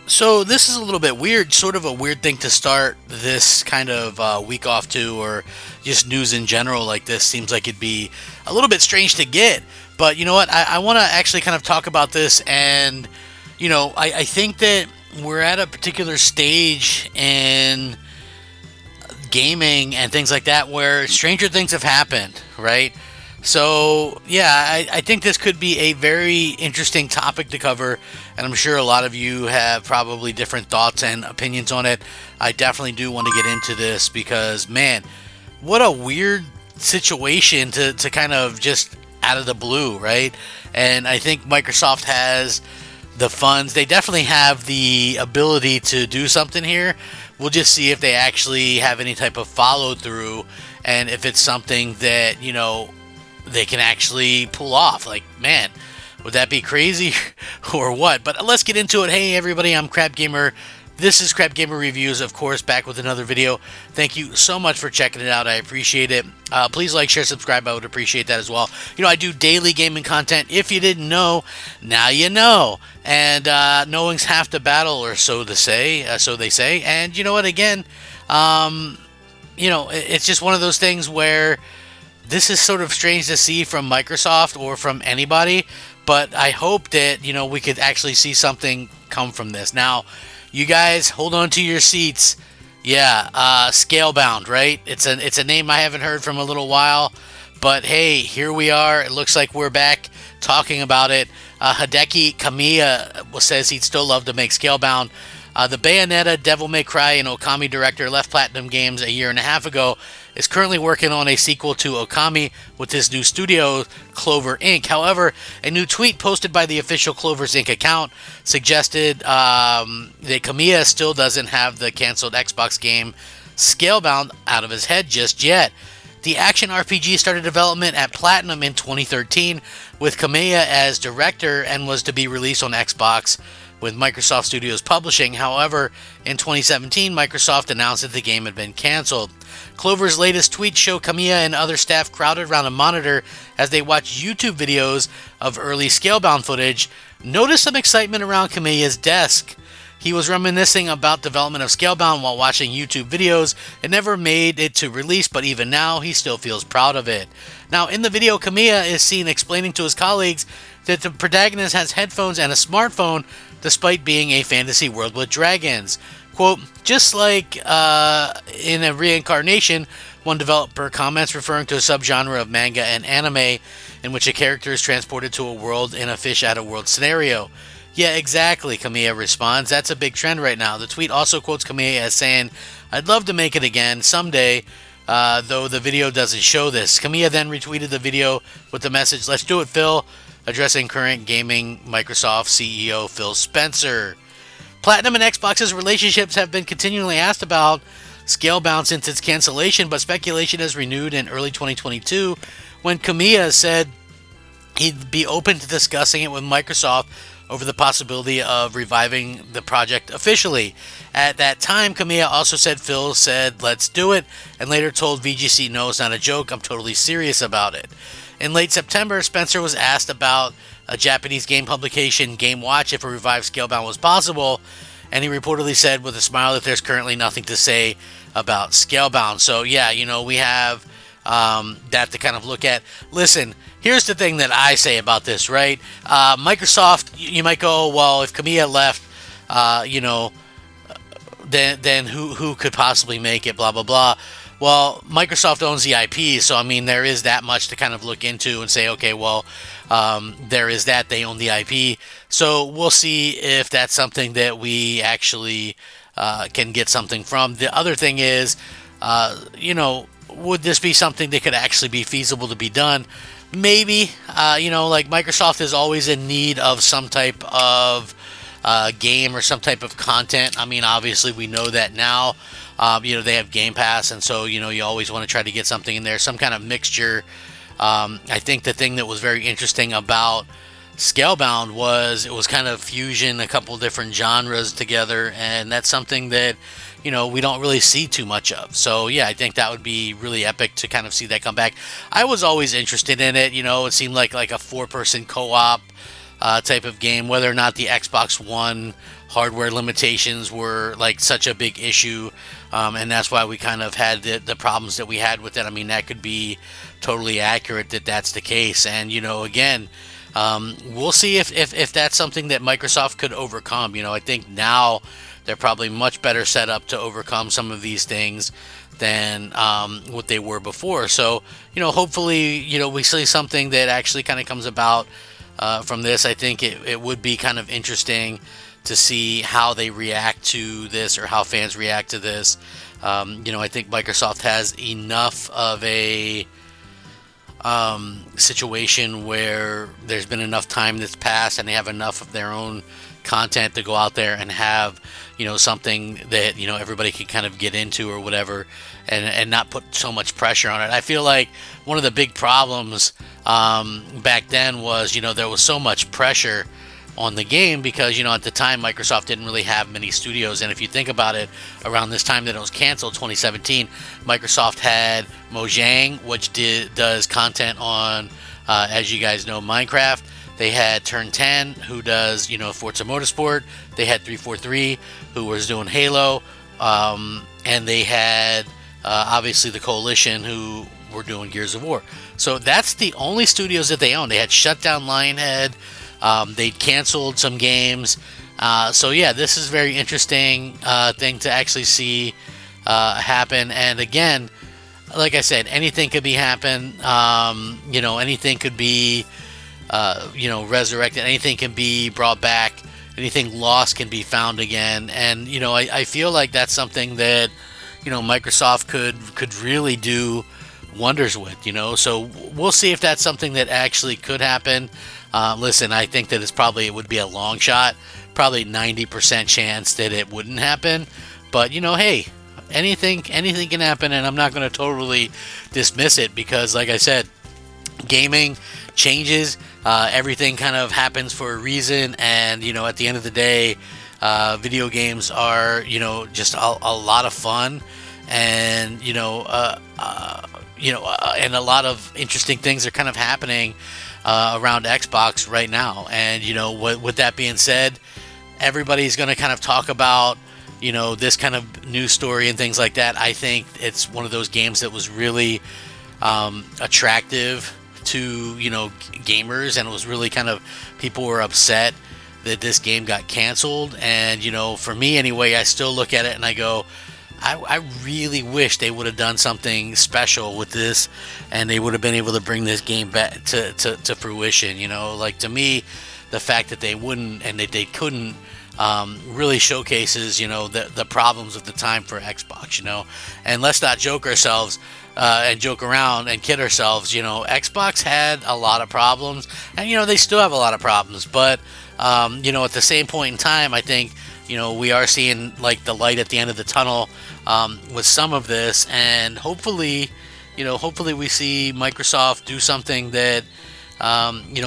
So this is a little bit weird, sort of a weird thing to start this kind of week off to, or just news in general like this. Seems like it'd be a little bit strange to get. But you know what? I want to actually kind of talk about this, and I think that we're at a particular stage in gaming and things like that where stranger things have happened, right? So, yeah, I think this could be a very interesting topic to cover, and I'm sure a lot of you have probably different thoughts and opinions on it. I definitely do want to get into this because, man, what a weird situation to kind of just out of the blue, right? And I think Microsoft has the funds. They definitely have the ability to do something here. We'll just see if they actually have any type of follow through and if it's something that, they can actually pull off. Like, man, would that be crazy or what? But let's get into it. Hey, everybody, I'm Crap Gamer. This is Crap Gamer Reviews, of course, back with another video. Thank you so much for checking it out. I appreciate it. Please like, share, subscribe. I would appreciate that as well. I do daily gaming content. If you didn't know, now you know. And knowing's half the battle, or so they say. And you know what? Again, it's just one of those things where this is sort of strange to see from Microsoft or from anybody, but I hope that, we could actually see something come from this. Now, you guys, hold on to your seats. Yeah, Scalebound, right? It's a name I haven't heard from a little while, but hey, here we are. It looks like we're back talking about it. Hideki Kamiya says he'd still love to make Scalebound. The Bayonetta, Devil May Cry, and Okami director left Platinum Games a year and a half ago, is currently working on a sequel to Okami with his new studio, Clover Inc. However, a new tweet posted by the official Clover's Inc. account suggested that Kamiya still doesn't have the canceled Xbox game Scalebound out of his head just yet. The action RPG started development at Platinum in 2013 with Kamiya as director and was to be released on Xbox with Microsoft Studios publishing. However, in 2017, Microsoft announced that the game had been canceled. Clover's latest tweets show Kamiya and other staff crowded around a monitor as they watch YouTube videos of early Scalebound footage. Notice some excitement around Kamiya's desk. He was reminiscing about development of Scalebound while watching YouTube videos. It never made it to release, but even now, he still feels proud of it. Now, in the video, Kamiya is seen explaining to his colleagues that the protagonist has headphones and a smartphone despite being a fantasy world with dragons. Quote, just like in a reincarnation, one developer comments referring to a subgenre of manga and anime in which a character is transported to a world in a fish-out-of-world scenario. Yeah, exactly, Kamiya responds. That's a big trend right now. The tweet also quotes Kamiya as saying, I'd love to make it again someday, though the video doesn't show this. Kamiya then retweeted the video with the message, let's do it, Phil, addressing current gaming Microsoft CEO Phil Spencer. Platinum and Xbox's relationships have been continually asked about Scalebound since its cancellation, but speculation has renewed in early 2022 when Kamiya said he'd be open to discussing it with Microsoft over the possibility of reviving the project officially. At that time, Kamiya also said Phil said, let's do it, and later told VGC, no, it's not a joke, I'm totally serious about it. In late September, Spencer was asked about a Japanese game publication, Game Watch, if a revived Scalebound was possible, and he reportedly said with a smile that there's currently nothing to say about Scalebound. So yeah, we have that to kind of look at. Listen, here's the thing that I say about this, right? Microsoft, you might go, well, if Kamiya left, then who could possibly make it, blah, blah, blah. Well, Microsoft owns the IP, so I mean, there is that much to kind of look into and say, okay, well, there is that, they own the IP. So we'll see if that's something that we actually can get something from. The other thing is, would this be something that could actually be feasible to be done? Maybe, like Microsoft is always in need of some type of game or some type of content. I mean, obviously we know that now. They have Game Pass, and so, you always want to try to get something in there, some kind of mixture. I think the thing that was very interesting about Scalebound was it was kind of fusion a couple different genres together, and that's something that, we don't really see too much of. So, yeah, I think that would be really epic to kind of see that come back. I was always interested in it. It seemed like a four-person co-op type of game, whether or not the Xbox One hardware limitations were like such a big issue, and that's why we kind of had the problems that we had with it. I mean, that could be totally accurate that that's the case. And again, we'll see if that's something that Microsoft could overcome. I think now they're probably much better set up to overcome some of these things than what they were before. So, hopefully, we see something that actually kind of comes about from this. I think it would be kind of interesting to see how they react to this, or how fans react to this. I think Microsoft has enough of a situation where there's been enough time that's passed, and they have enough of their own content to go out there and have something that everybody can kind of get into or whatever, and not put so much pressure on it. I feel like one of the big problems back then was there was so much pressure on the game because at the time Microsoft didn't really have many studios. And if you think about it, around this time that it was canceled, 2017, Microsoft had Mojang, which does content on as you guys know, Minecraft. They had Turn 10, who does Forza Motorsport. They had 343, who was doing Halo, and they had obviously the Coalition, who were doing Gears of War. So that's the only studios that they own. They had shut down Lionhead. They'd canceled some games. So yeah, this is a very interesting thing to actually see happen. And again, like I said, anything could be happen. Anything could be resurrected. Anything can be brought back. Anything lost can be found again. And I feel like that's something that Microsoft could really do wonders with. So we'll see if that's something that actually could happen. Listen, I think that it would be a long shot, probably 90% chance that it wouldn't happen. But hey, anything can happen, and I'm not going to totally dismiss it because, like I said, gaming changes. Everything kind of happens for a reason, and at the end of the day, video games are just a lot of fun, and and a lot of interesting things are kind of happening around Xbox right now. And with that being said, everybody's going to kind of talk about this kind of news story and things like that. I think it's one of those games that was really attractive to gamers, and it was really kind of, people were upset that this game got canceled. And for me anyway, I still look at it and I go, I really wish they would have done something special with this, and they would have been able to bring this game back to fruition. Like, to me, the fact that they wouldn't and that they couldn't really showcases the problems of the time for Xbox. And let's not joke ourselves and joke around and kid ourselves. Xbox had a lot of problems, and they still have a lot of problems, but at the same point in time, I think we are seeing like the light at the end of the tunnel with some of this. And hopefully we see Microsoft do something that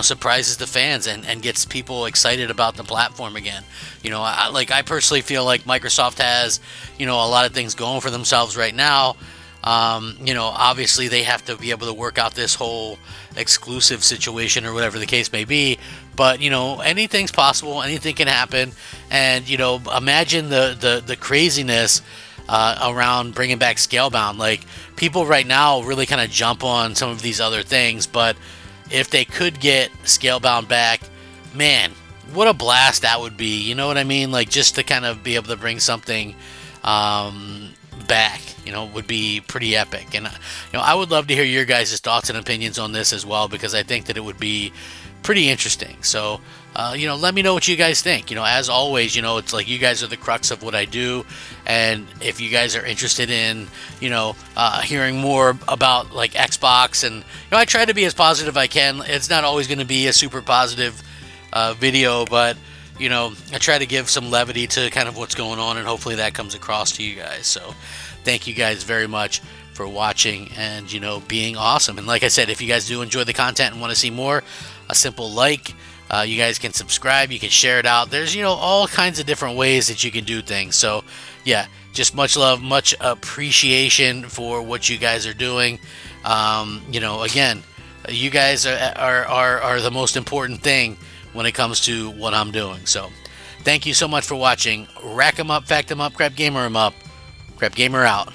surprises the fans and gets people excited about the platform again. I personally feel like Microsoft has a lot of things going for themselves right now. Obviously they have to be able to work out this whole exclusive situation or whatever the case may be, but anything's possible, anything can happen. And imagine the craziness around bringing back Scalebound. Like, people right now really kind of jump on some of these other things, but if they could get Scalebound back, man, what a blast that would be. You know what I mean? Like, just to kind of be able to bring something back, would be pretty epic. And I would love to hear your guys' thoughts and opinions on this as well, because I think that it would be pretty interesting. So let me know what you guys think. As always, it's like you guys are the crux of what I do, and if you guys are interested in hearing more about like Xbox, and I try to be as positive I can. It's not always going to be a super positive video, but I try to give some levity to kind of what's going on, and hopefully that comes across to you guys. So thank you guys very much for watching and being awesome. And like I said, if you guys do enjoy the content and want to see more, a simple like, you guys can subscribe, you can share it out. There's all kinds of different ways that you can do things. So yeah, just much love, much appreciation for what you guys are doing. Again, you guys are the most important thing when it comes to what I'm doing. So Thank you so much for watching. Rack 'em up, fact 'em up, crap gamer 'em up. Crap gamer out.